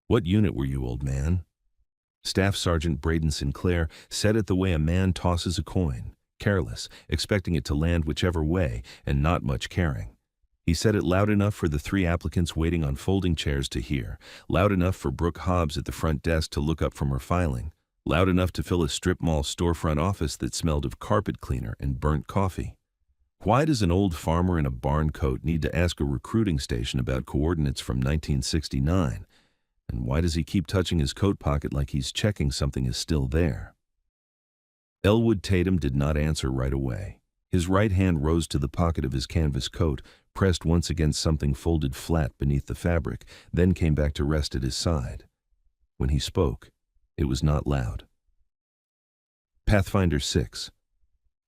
"What unit were you, old man?" Staff Sergeant Braden Sinclair said it the way a man tosses a coin, careless, expecting it to land whichever way, and not much caring. He said it loud enough for the three applicants waiting on folding chairs to hear, loud enough for Brooke Hobbs at the front desk to look up from her filing, loud enough to fill a strip mall storefront office that smelled of carpet cleaner and burnt coffee. Why does an old farmer in a barn coat need to ask a recruiting station about coordinates from 1969? And why does he keep touching his coat pocket like he's checking something is still there? Elwood Tatum did not answer right away. His right hand rose to the pocket of his canvas coat, pressed once against something folded flat beneath the fabric, then came back to rest at his side. When he spoke, it was not loud. Pathfinder 6.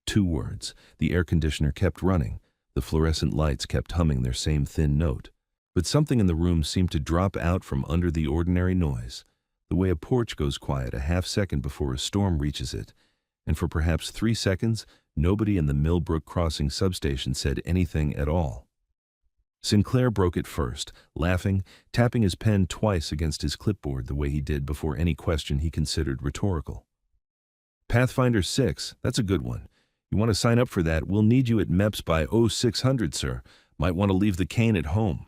2 words. The air conditioner kept running. The fluorescent lights kept humming their same thin note. But something in the room seemed to drop out from under the ordinary noise, the way a porch goes quiet a half-second before a storm reaches it, and for perhaps 3 seconds, nobody in the Millbrook Crossing substation said anything at all. Sinclair broke it first, laughing, tapping his pen twice against his clipboard the way he did before any question he considered rhetorical. "Pathfinder 6, that's a good one. You want to sign up for that? We'll need you at MEPS by 0600, sir. Might want to leave the cane at home."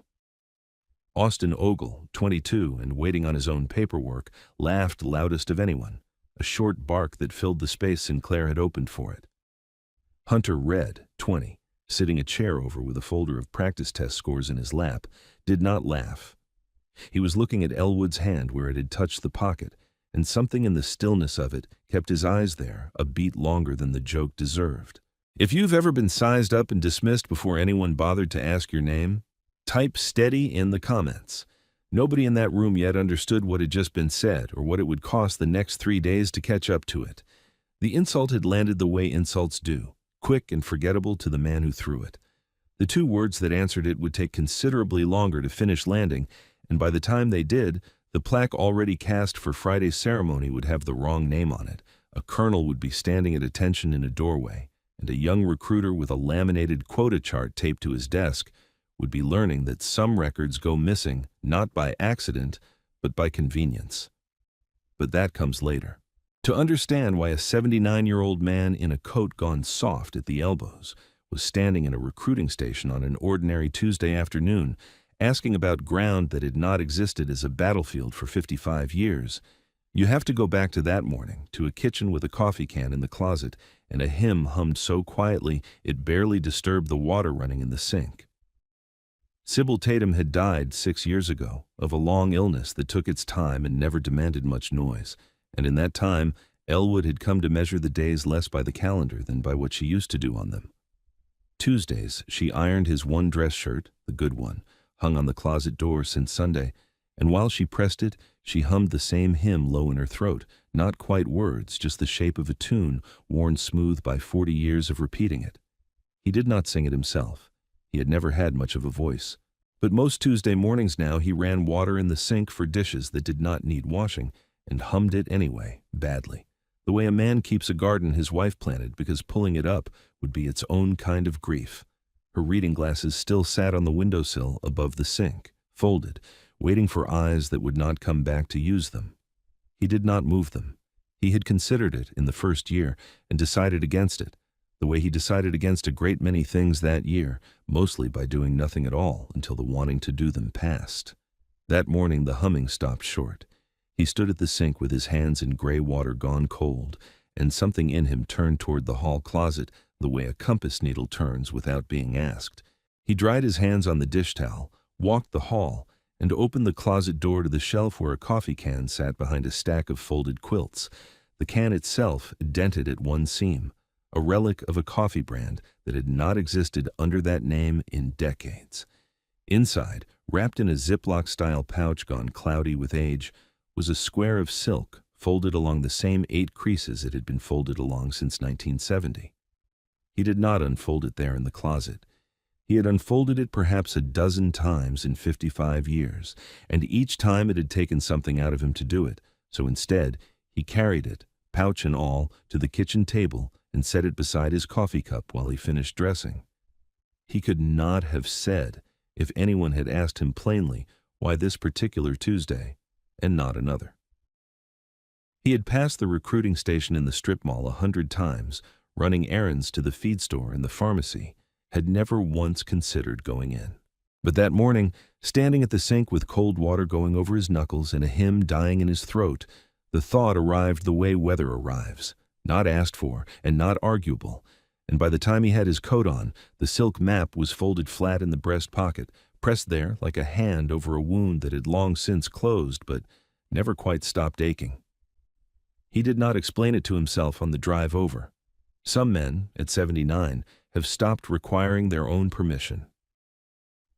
Austin Ogle, 22 and waiting on his own paperwork, laughed loudest of anyone, a short bark that filled the space Sinclair had opened for it. Hunter Red, 20, sitting a chair over with a folder of practice test scores in his lap, did not laugh. He was looking at Elwood's hand where it had touched the pocket, and something in the stillness of it kept his eyes there a beat longer than the joke deserved. If you've ever been sized up and dismissed before anyone bothered to ask your name, type steady in the comments. Nobody in that room yet understood what had just been said or what it would cost the next 3 days to catch up to it. The insult had landed the way insults do, quick and forgettable to the man who threw it. The 2 words that answered it would take considerably longer to finish landing, and by the time they did, the plaque already cast for Friday's ceremony would have the wrong name on it. A colonel would be standing at attention in a doorway, and a young recruiter with a laminated quota chart taped to his desk would be learning that some records go missing not by accident, but by convenience. But that comes later. To understand why a 79-year-old man in a coat gone soft at the elbows was standing in a recruiting station on an ordinary Tuesday afternoon, asking about ground that had not existed as a battlefield for 55 years, you have to go back to that morning, to a kitchen with a coffee can in the closet and a hymn hummed so quietly it barely disturbed the water running in the sink. Sybil Tatum had died 6 years ago of a long illness that took its time and never demanded much noise, and in that time, Elwood had come to measure the days less by the calendar than by what she used to do on them. Tuesdays, she ironed his one dress shirt, the good one, hung on the closet door since Sunday, and while she pressed it, she hummed the same hymn low in her throat, not quite words, just the shape of a tune worn smooth by 40 years of repeating it. He did not sing it himself. He had never had much of a voice. But most Tuesday mornings now he ran water in the sink for dishes that did not need washing, and hummed it anyway, badly, the way a man keeps a garden his wife planted because pulling it up would be its own kind of grief. Her reading glasses still sat on the windowsill above the sink, folded, waiting for eyes that would not come back to use them. He did not move them. He had considered it in the first year and decided against it, the way he decided against a great many things that year, mostly by doing nothing at all until the wanting to do them passed. That morning the humming stopped short. He stood at the sink with his hands in gray water gone cold, and something in him turned toward the hall closet the way a compass needle turns without being asked. He dried his hands on the dish towel, walked the hall, and opened the closet door to the shelf where a coffee can sat behind a stack of folded quilts. The can itself dented at one seam, a relic of a coffee brand that had not existed under that name in decades. Inside, wrapped in a Ziploc-style pouch gone cloudy with age, was a square of silk folded along the same 8 creases it had been folded along since 1970. He did not unfold it there in the closet. He had unfolded it perhaps a dozen times in 55 years, and each time it had taken something out of him to do it, so instead he carried it, pouch and all, to the kitchen table and set it beside his coffee cup while he finished dressing. He could not have said, if anyone had asked him plainly, why this particular Tuesday. and not another. He had passed the recruiting station in the strip mall 100 times, running errands to the feed store and the pharmacy, had never once considered going in. But that morning, standing at the sink with cold water going over his knuckles and a hymn dying in his throat, the thought arrived the way weather arrives, not asked for and not arguable, and by the time he had his coat on, the silk map was folded flat in the breast pocket, pressed there like a hand over a wound that had long since closed but never quite stopped aching. He did not explain it to himself on the drive over. Some men, at 79, have stopped requiring their own permission.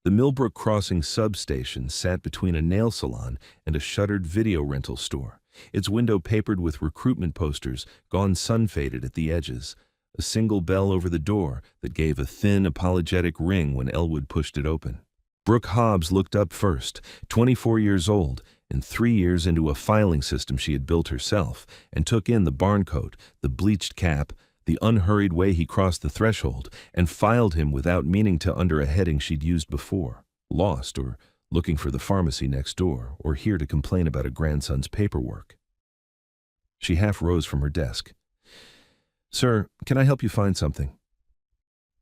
The Millbrook Crossing substation sat between a nail salon and a shuttered video rental store, its window papered with recruitment posters, gone sun-faded at the edges, a single bell over the door that gave a thin, apologetic ring when Elwood pushed it open. Brooke Hobbs looked up first, 24 years old, and 3 years into a filing system she had built herself, and took in the barn coat, the bleached cap, the unhurried way he crossed the threshold, and filed him without meaning to under a heading she'd used before, lost or looking for the pharmacy next door, or here to complain about a grandson's paperwork. She half rose from her desk. "Sir, can I help you find something?"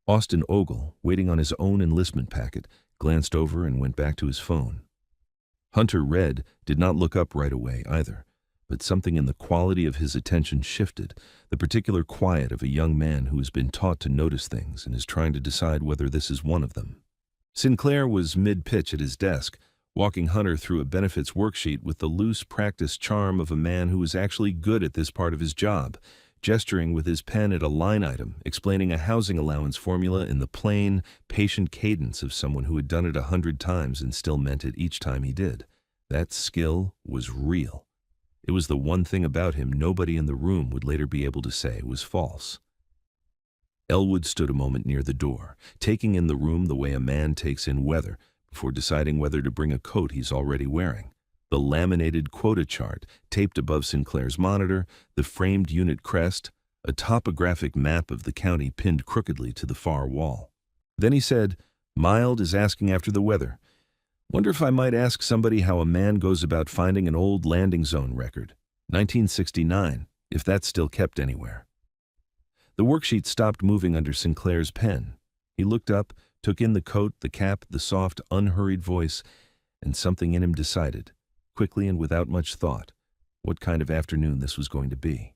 Austin Ogle, waiting on his own enlistment packet, glanced over and went back to his phone. Hunter Red did not look up right away either, but something in the quality of his attention shifted, the particular quiet of a young man who has been taught to notice things and is trying to decide whether this is one of them. Sinclair was mid-pitch at his desk, walking Hunter through a benefits worksheet with the loose, practiced charm of a man who was actually good at this part of his job, gesturing with his pen at a line item, explaining a housing allowance formula in the plain, patient cadence of someone who had done it 100 times and still meant it each time he did. That skill was real. It was the one thing about him nobody in the room would later be able to say was false. Elwood stood a moment near the door, taking in the room the way a man takes in weather, before deciding whether to bring a coat he's already wearing. The laminated quota chart taped above Sinclair's monitor, the framed unit crest, a topographic map of the county pinned crookedly to the far wall. Then he said, "Mild is asking after the weather. Wonder if I might ask somebody how a man goes about finding an old landing zone record, 1969, if that's still kept anywhere." The worksheet stopped moving under Sinclair's pen. He looked up, took in the coat, the cap, the soft, unhurried voice, and something in him decided, quickly and without much thought, what kind of afternoon this was going to be.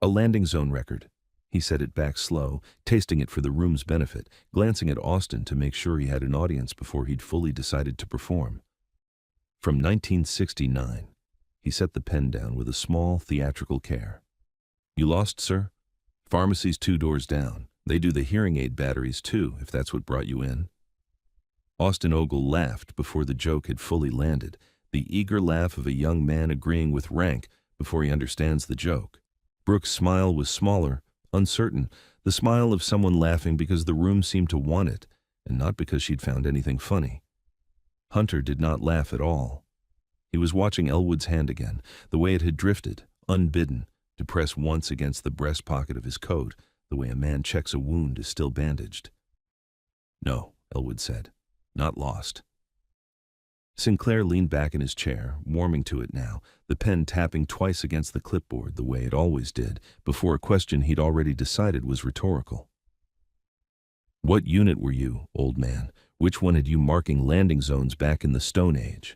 "A landing zone record." He said it back slow, tasting it for the room's benefit, glancing at Austin to make sure he had an audience before he'd fully decided to perform. "From 1969. He set the pen down with a small, theatrical care. "You lost, sir? Pharmacy's 2 doors down. They do the hearing aid batteries, too, if that's what brought you in." Austin Ogle laughed before the joke had fully landed, the eager laugh of a young man agreeing with rank before he understands the joke. Brooke's smile was smaller, uncertain, the smile of someone laughing because the room seemed to want it, and not because she'd found anything funny. Hunter did not laugh at all. He was watching Elwood's hand again, the way it had drifted, unbidden, to press once against the breast pocket of his coat, the way a man checks a wound is still bandaged. "No," Elwood said, "not lost." Sinclair leaned back in his chair, warming to it now, the pen tapping twice against the clipboard the way it always did, before a question he'd already decided was rhetorical. "What unit were you, old man? Which one had you marking landing zones back in the Stone Age?"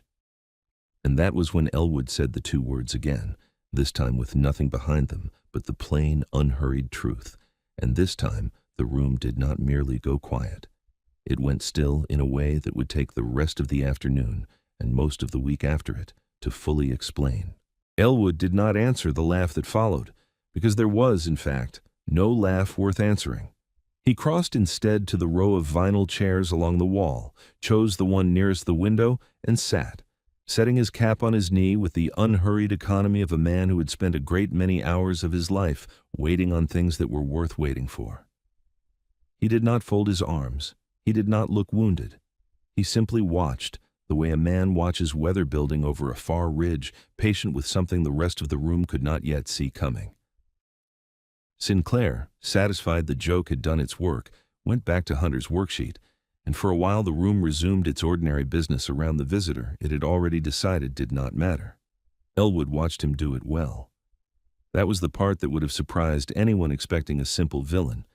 And that was when Elwood said the 2 words again, this time with nothing behind them but the plain, unhurried truth, and this time the room did not merely go quiet. It went still in a way that would take the rest of the afternoon, and most of the week after it, to fully explain. Elwood did not answer the laugh that followed, because there was, in fact, no laugh worth answering. He crossed instead to the row of vinyl chairs along the wall, chose the one nearest the window, and sat, setting his cap on his knee with the unhurried economy of a man who had spent a great many hours of his life waiting on things that were worth waiting for. He did not fold his arms. He did not look wounded. He simply watched, the way a man watches weather building over a far ridge, patient with something the rest of the room could not yet see coming. Sinclair, satisfied the joke had done its work, went back to Hunter's worksheet, and for a while the room resumed its ordinary business around the visitor it had already decided did not matter. Elwood watched him do it well. That was the part that would have surprised anyone expecting a simple villain.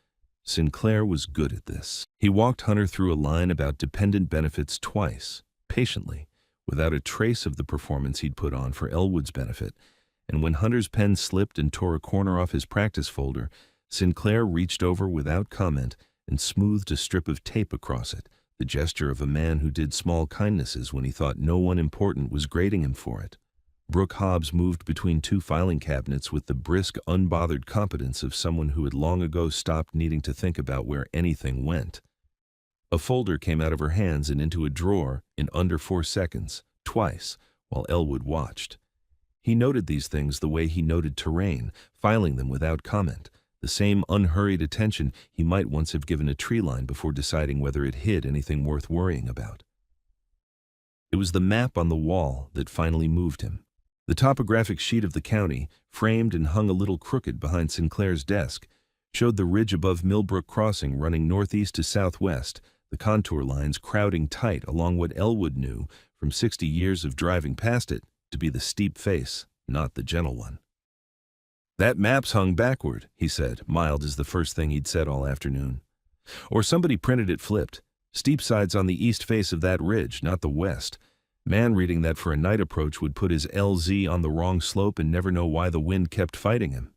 Sinclair was good at this. He walked Hunter through a line about dependent benefits twice, patiently, without a trace of the performance he'd put on for Elwood's benefit, and when Hunter's pen slipped and tore a corner off his practice folder, Sinclair reached over without comment and smoothed a strip of tape across it, the gesture of a man who did small kindnesses when he thought no one important was grading him for it. Brooke Hobbs moved between two filing cabinets with the brisk, unbothered competence of someone who had long ago stopped needing to think about where anything went. A folder came out of her hands and into a drawer in under 4 seconds, twice, while Elwood watched. He noted these things the way he noted terrain, filing them without comment, the same unhurried attention he might once have given a tree line before deciding whether it hid anything worth worrying about. It was the map on the wall that finally moved him. The topographic sheet of the county, framed and hung a little crooked behind Sinclair's desk, showed the ridge above Millbrook Crossing running northeast to southwest, the contour lines crowding tight along what Elwood knew, from 60 years of driving past it, to be the steep face, not the gentle one. "That map's hung backward," he said, mild as the first thing he'd said all afternoon. "Or somebody printed it flipped. Steep side's on the east face of that ridge, not the west. Man reading that for a night approach would put his LZ on the wrong slope and never know why the wind kept fighting him."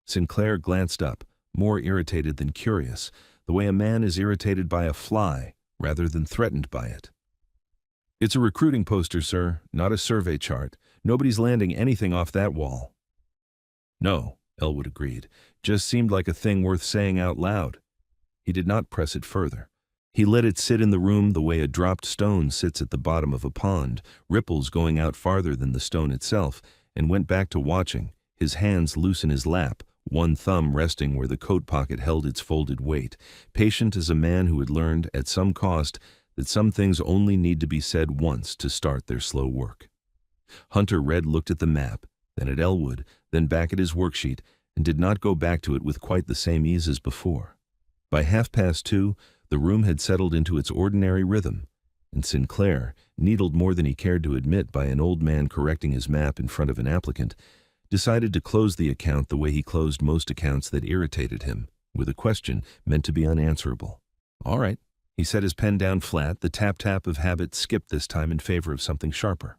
Sinclair glanced up, more irritated than curious, the way a man is irritated by a fly rather than threatened by it. "It's a recruiting poster, sir, not a survey chart. Nobody's landing anything off that wall." "No," Elwood agreed. "Just seemed like a thing worth saying out loud." He did not press it further. He let it sit in the room the way a dropped stone sits at the bottom of a pond, ripples going out farther than the stone itself, and went back to watching, his hands loose in his lap, one thumb resting where the coat pocket held its folded weight, patient as a man who had learned, at some cost, that some things only need to be said once to start their slow work. Hunter Red looked at the map, then at Elwood, then back at his worksheet, and did not go back to it with quite the same ease as before. By 2:30, the room had settled into its ordinary rhythm, and Sinclair, needled more than he cared to admit by an old man correcting his map in front of an applicant, decided to close the account the way he closed most accounts that irritated him, with a question meant to be unanswerable. "All right." He set his pen down flat, the tap-tap of habit skipped this time in favor of something sharper.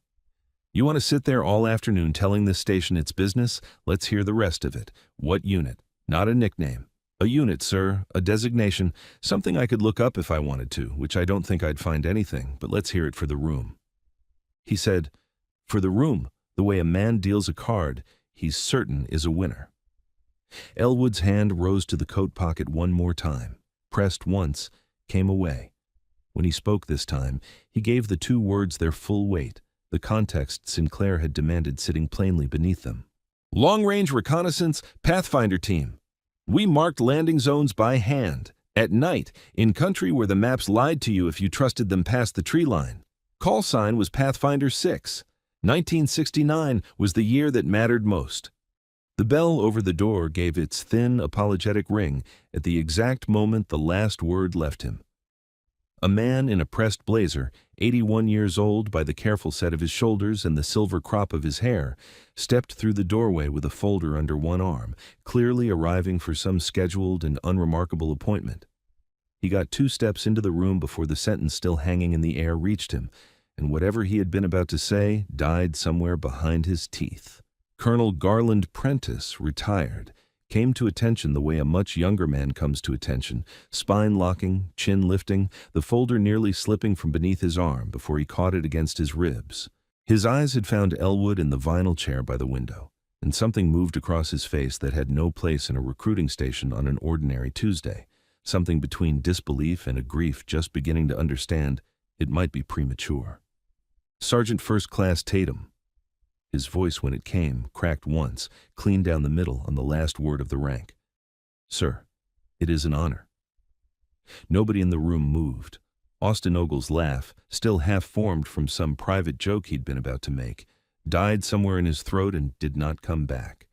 "You want to sit there all afternoon telling this station its business? Let's hear the rest of it. What unit? Not a nickname. A unit, sir, a designation, something I could look up if I wanted to, which I don't think I'd find anything, but let's hear it for the room." He said, "For the room, the way a man deals a card, he's certain is a winner." Elwood's hand rose to the coat pocket one more time, pressed once, came away. When he spoke this time, he gave the two words their full weight, the context Sinclair had demanded sitting plainly beneath them. "Long-range reconnaissance Pathfinder team. We marked landing zones by hand, at night, in country where the maps lied to you if you trusted them past the tree line. Call sign was Pathfinder 6. 1969 was the year that mattered most." The bell over the door gave its thin, apologetic ring at the exact moment the last word left him. A man in a pressed blazer, 81 years old by the careful set of his shoulders and the silver crop of his hair, stepped through the doorway with a folder under one arm, clearly arriving for some scheduled and unremarkable appointment. He got 2 steps into the room before the sentence still hanging in the air reached him, and whatever he had been about to say died somewhere behind his teeth. Colonel Garland Prentice, retired, came to attention the way a much younger man comes to attention, spine locking, chin lifting, the folder nearly slipping from beneath his arm before he caught it against his ribs. His eyes had found Elwood in the vinyl chair by the window, and something moved across his face that had no place in a recruiting station on an ordinary Tuesday, something between disbelief and a grief just beginning to understand it might be premature. "Sergeant First Class Tatum." His voice, when it came, cracked once, clean down the middle on the last word of the rank. "Sir, it is an honor." Nobody in the room moved. Austin Ogle's laugh, still half-formed from some private joke he'd been about to make, died somewhere in his throat and did not come back.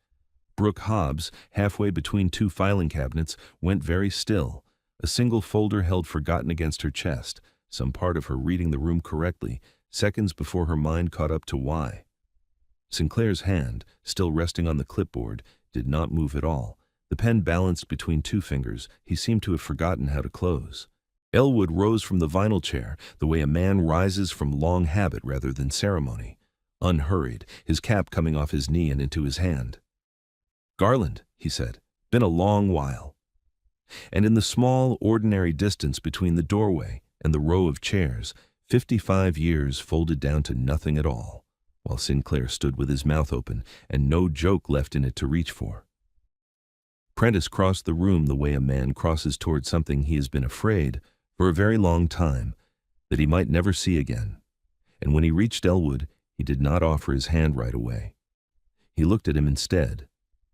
Brooke Hobbs, halfway between 2 filing cabinets, went very still, a single folder held forgotten against her chest, some part of her reading the room correctly, seconds before her mind caught up to why. Sinclair's hand, still resting on the clipboard, did not move at all. The pen balanced between two fingers, he seemed to have forgotten how to close. Elwood rose from the vinyl chair, the way a man rises from long habit rather than ceremony. Unhurried, his cap coming off his knee and into his hand. "Garland," he said, "been a long while." And in the small, ordinary distance between the doorway and the row of chairs, 55 years folded down to nothing at all, while Sinclair stood with his mouth open and no joke left in it to reach for. Prentice crossed the room the way a man crosses toward something he has been afraid, for a very long time, that he might never see again, and when he reached Elwood, he did not offer his hand right away. He looked at him instead,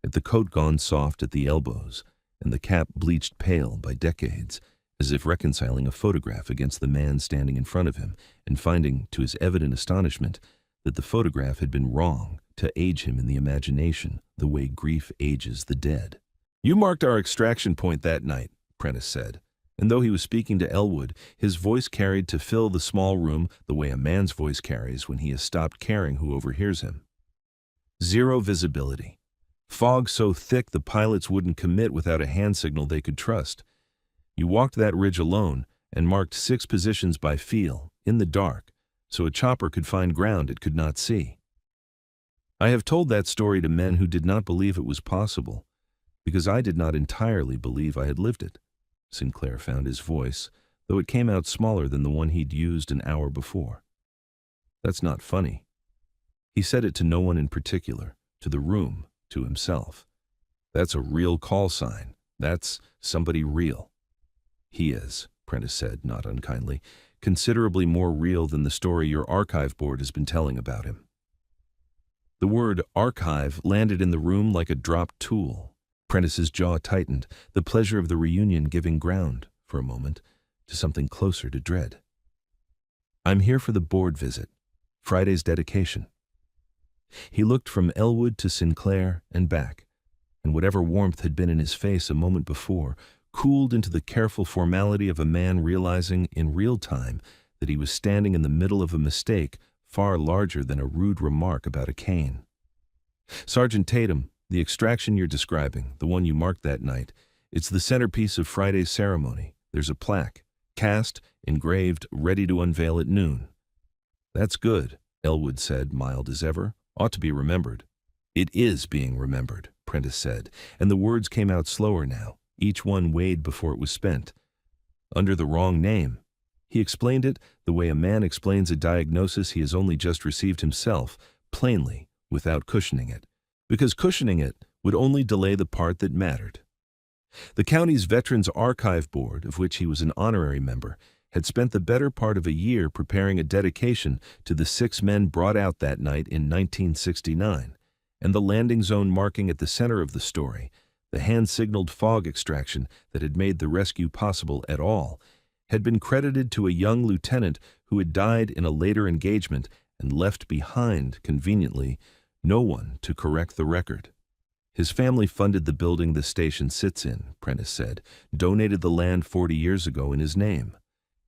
at the coat gone soft at the elbows, and the cap bleached pale by decades, as if reconciling a photograph against the man standing in front of him, and finding, to his evident astonishment, that the photograph had been wrong to age him in the imagination the way grief ages the dead. "You marked our extraction point that night," Prentice said, and though he was speaking to Elwood, his voice carried to fill the small room the way a man's voice carries when he has stopped caring who overhears him. "Zero visibility. Fog so thick the pilots wouldn't commit without a hand signal they could trust. You walked that ridge alone and marked 6 positions by feel, in the dark, so a chopper could find ground it could not see. I have told that story to men who did not believe it was possible, because I did not entirely believe I had lived it." Sinclair found his voice, though it came out smaller than the one he'd used an hour before. "That's not funny." He said it to no one in particular, to the room, to himself. "That's a real call sign. That's somebody real." "He is," Prentice said, not unkindly, "considerably more real than the story your archive board has been telling about him." The word archive landed in the room like a dropped tool. Prentice's jaw tightened, the pleasure of the reunion giving ground, for a moment, to something closer to dread. "I'm here for the board visit. Friday's dedication." He looked from Elwood to Sinclair and back, and whatever warmth had been in his face a moment before cooled into the careful formality of a man realizing in real time that he was standing in the middle of a mistake far larger than a rude remark about a cane. "Sergeant Tatum, the extraction you're describing, the one you marked that night, it's the centerpiece of Friday's ceremony. There's a plaque, cast, engraved, ready to unveil at noon." "That's good," Elwood said, mild as ever. "Ought to be remembered." "It is being remembered," Prentice said, and the words came out slower now, each one weighed before it was spent. "Under the wrong name." He explained it the way a man explains a diagnosis he has only just received himself, plainly, without cushioning it, because cushioning it would only delay the part that mattered. The county's Veterans Archive Board, of which he was an honorary member, had spent the better part of a year preparing a dedication to the 6 men brought out that night in 1969, and the landing zone marking at the center of the story, the hand-signaled fog extraction that had made the rescue possible at all, had been credited to a young lieutenant who had died in a later engagement and left behind, conveniently, no one to correct the record. His family funded the building the station sits in, Prentice said, donated the land 40 years ago in his name.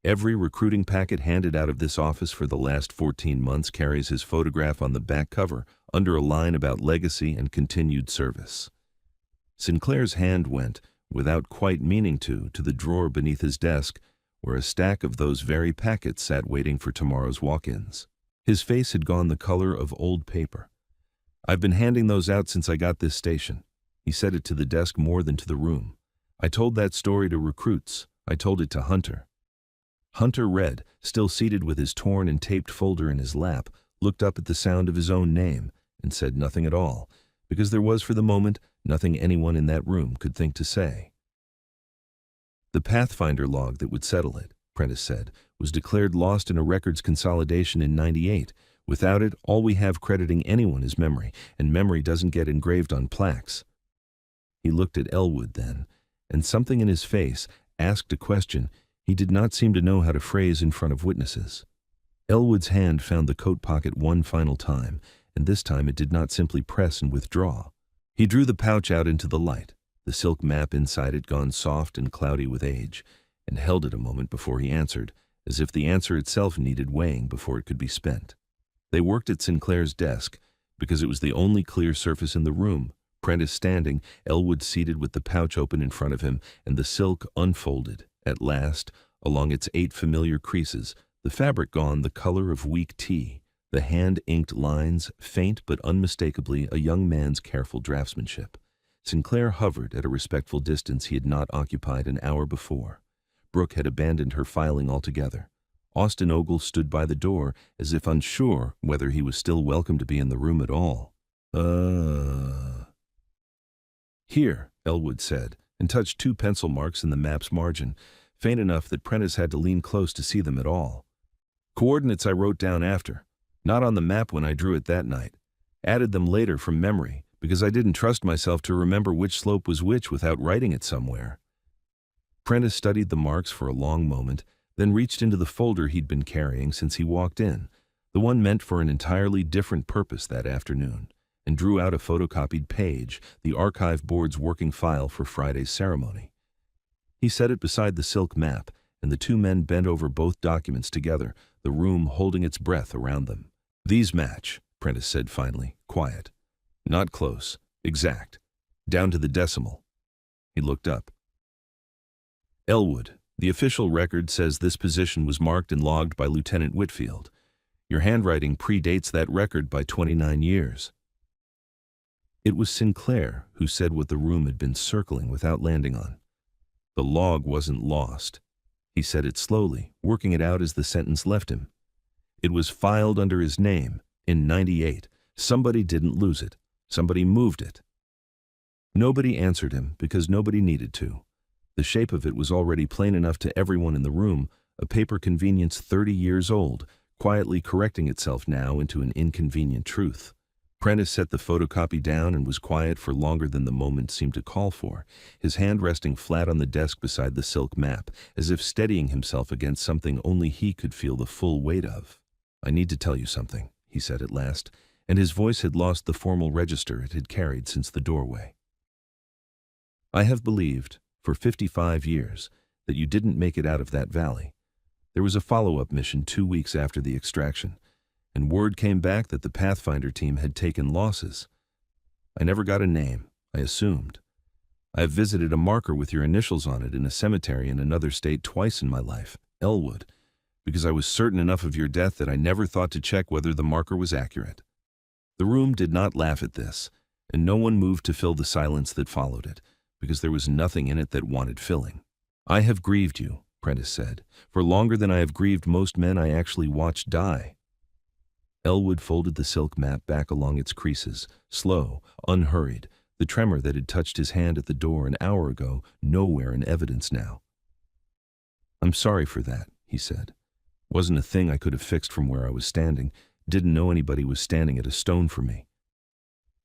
Every recruiting packet handed out of this office for the last 14 months carries his photograph on the back cover, under a line about legacy and continued service. Sinclair's hand went, without quite meaning to the drawer beneath his desk, where a stack of those very packets sat waiting for tomorrow's walk-ins. His face had gone the color of old paper. "I've been handing those out since I got this station." He said it to the desk more than to the room. "I told that story to recruits. I told it to Hunter." Hunter read, still seated with his torn and taped folder in his lap, looked up at the sound of his own name, and said nothing at all, because there was for the moment nothing anyone in that room could think to say. "The Pathfinder log that would settle it," Prentice said, "was declared lost in a records consolidation in '98. Without it, all we have crediting anyone is memory, and memory doesn't get engraved on plaques." He looked at Elwood then, and something in his face asked a question he did not seem to know how to phrase in front of witnesses. Elwood's hand found the coat pocket one final time, and this time it did not simply press and withdraw. He drew the pouch out into the light. the silk map inside it gone soft and cloudy with age, and held it a moment before he answered, as if the answer itself needed weighing before it could be spent. They worked at Sinclair's desk, because it was the only clear surface in the room, Prentice standing, Elwood seated with the pouch open in front of him, and the silk unfolded, at last, along its 8 familiar creases, the fabric gone the color of weak tea, the hand-inked lines faint but unmistakably a young man's careful draftsmanship. Sinclair hovered at a respectful distance he had not occupied an hour before. Brooke had abandoned her filing altogether. Austin Ogle stood by the door, as if unsure whether he was still welcome to be in the room at all. Here, Elwood said, and touched 2 pencil marks in the map's margin, faint enough that Prentice had to lean close to see them at all. Coordinates I wrote down after, not on the map when I drew it that night. Added them later from memory, because I didn't trust myself to remember which slope was which without writing it somewhere. Prentice studied the marks for a long moment, then reached into the folder he'd been carrying since he walked in, the one meant for an entirely different purpose that afternoon, and drew out a photocopied page, the archive board's working file for Friday's ceremony. He set it beside the silk map, and the 2 men bent over both documents together, the room holding its breath around them. "These match," Prentice said finally, quiet. "Not close, exact, down to the decimal." He looked up. "Elwood, the official record says this position was marked and logged by Lieutenant Whitfield. Your handwriting predates that record by 29 years. It was Sinclair who said what the room had been circling without landing on. The log wasn't lost. He said it slowly, working it out as the sentence left him. It was filed under his name, in 98. Somebody didn't lose it. Somebody moved it. Nobody answered him because nobody needed to. The shape of it was already plain enough to everyone in the room, a paper convenience 30 years old, quietly correcting itself now into an inconvenient truth. Prentice set the photocopy down and was quiet for longer than the moment seemed to call for, his hand resting flat on the desk beside the silk map, as if steadying himself against something only he could feel the full weight of. "I need to tell you something," he said at last, and his voice had lost the formal register it had carried since the doorway. "I have believed, for 55 years, that you didn't make it out of that valley. There was a follow-up mission 2 weeks after the extraction, and word came back that the Pathfinder team had taken losses. I never got a name, I assumed. I have visited a marker with your initials on it in a cemetery in another state twice in my life, Elwood, because I was certain enough of your death that I never thought to check whether the marker was accurate." The room did not laugh at this, and no one moved to fill the silence that followed it, because there was nothing in it that wanted filling. "I have grieved you," Prentice said, "for longer than I have grieved most men I actually watched die." Elwood folded the silk map back along its creases, slow, unhurried, the tremor that had touched his hand at the door an hour ago nowhere in evidence now. "I'm sorry for that," he said. "Wasn't a thing I could have fixed from where I was standing. Didn't know anybody was standing at a stone for me."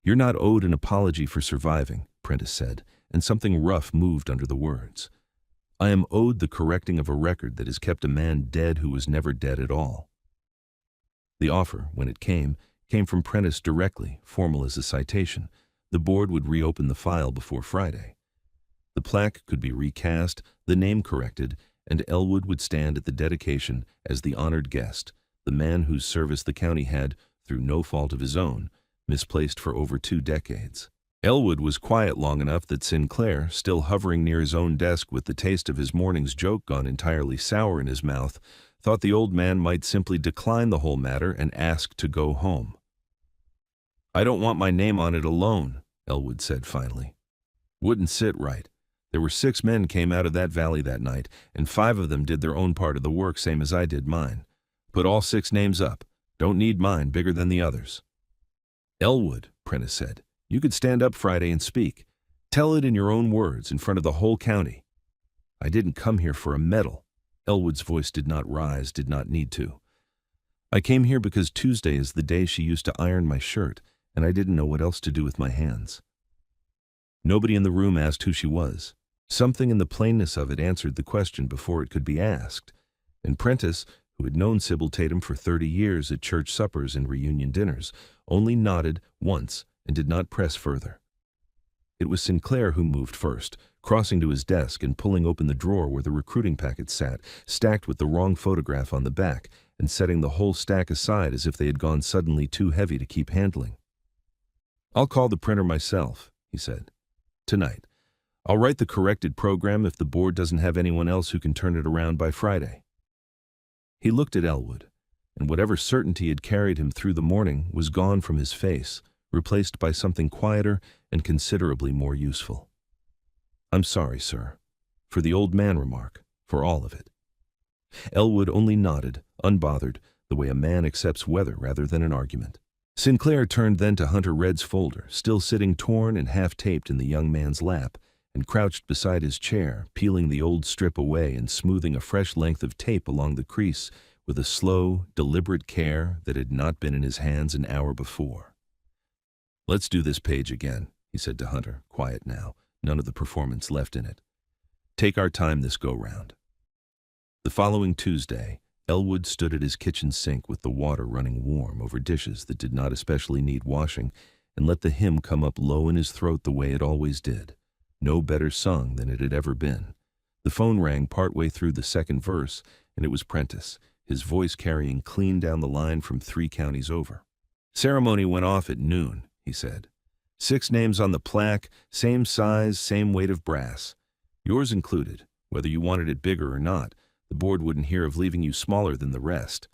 "You're not owed an apology for surviving," Prentice said, and something rough moved under the words. "I am owed the correcting of a record that has kept a man dead who was never dead at all." The offer, when it came from Prentice directly, formal as a citation. The board would reopen the file before Friday. The plaque could be recast, the name corrected, and Elwood would stand at the dedication as the honored guest, the man whose service the county had, through no fault of his own, misplaced for over 2 decades. Elwood was quiet long enough that Sinclair, still hovering near his own desk with the taste of his morning's joke gone entirely sour in his mouth, thought the old man might simply decline the whole matter and ask to go home. "I don't want my name on it alone," Elwood said finally. "Wouldn't sit right. There were 6 men came out of that valley that night, and 5 of them did their own part of the work same as I did mine. Put all 6 names up. Don't need mine bigger than the others." "Elwood," Prentice said, "you could stand up Friday and speak. Tell it in your own words in front of the whole county." "I didn't come here for a medal." Elwood's voice did not rise, did not need to. "I came here because Tuesday is the day she used to iron my shirt, and I didn't know what else to do with my hands." Nobody in the room asked who she was. Something in the plainness of it answered the question before it could be asked, and Prentice, who had known Sybil Tatum for 30 years at church suppers and reunion dinners, only nodded once and did not press further. It was Sinclair who moved first, crossing to his desk and pulling open the drawer where the recruiting packets sat, stacked with the wrong photograph on the back, and setting the whole stack aside as if they had gone suddenly too heavy to keep handling. "I'll call the printer myself," he said. "Tonight. I'll write the corrected program if the board doesn't have anyone else who can turn it around by Friday." He looked at Elwood, and whatever certainty had carried him through the morning was gone from his face, replaced by something quieter and considerably more useful. "I'm sorry, sir," for the old man remark, for all of it. Elwood only nodded, unbothered, the way a man accepts weather rather than an argument. Sinclair turned then to Hunter Red's folder, still sitting torn and half-taped in the young man's lap, and crouched beside his chair, peeling the old strip away and smoothing a fresh length of tape along the crease with a slow, deliberate care that had not been in his hands an hour before. "Let's do this page again," he said to Hunter, quiet now, none of the performance left in it. "Take our time this go-round." The following Tuesday, Elwood stood at his kitchen sink with the water running warm over dishes that did not especially need washing, and let the hymn come up low in his throat the way it always did, no better sung than it had ever been. The phone rang partway through the second verse, and it was Prentice, his voice carrying clean down the line from 3 counties over. "Ceremony went off at noon," he said. "6 names on the plaque, same size, same weight of brass. Yours included, whether you wanted it bigger or not. The board wouldn't hear of leaving you smaller than the rest."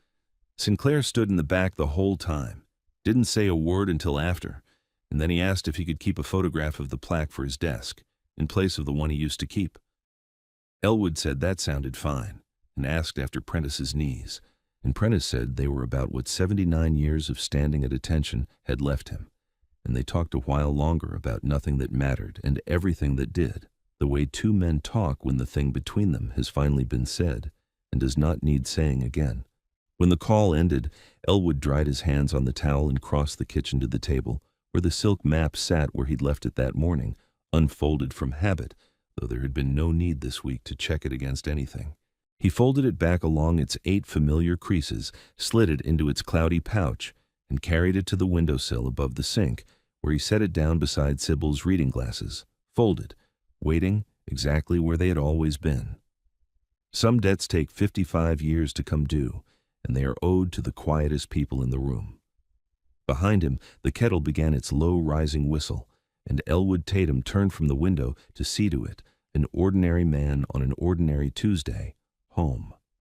Sinclair stood in the back the whole time, didn't say a word until after, and then he asked if he could keep a photograph of the plaque for his desk, in place of the one he used to keep. Elwood said that sounded fine, and asked after Prentice's knees, and Prentice said they were about what 79 years of standing at attention had left him, and they talked a while longer about nothing that mattered and everything that did, the way 2 men talk when the thing between them has finally been said and does not need saying again. When the call ended, Elwood dried his hands on the towel and crossed the kitchen to the table, where the silk map sat where he'd left it that morning, unfolded from habit, though there had been no need this week to check it against anything. He folded it back along its 8 familiar creases, slid it into its cloudy pouch, and carried it to the windowsill above the sink, where he set it down beside Sybil's reading glasses, folded, waiting exactly where they had always been. Some debts take 55 years to come due, and they are owed to the quietest people in the room. Behind him, the kettle began its low-rising whistle, and Elwood Tatum turned from the window to see to it, an ordinary man on an ordinary Tuesday, home.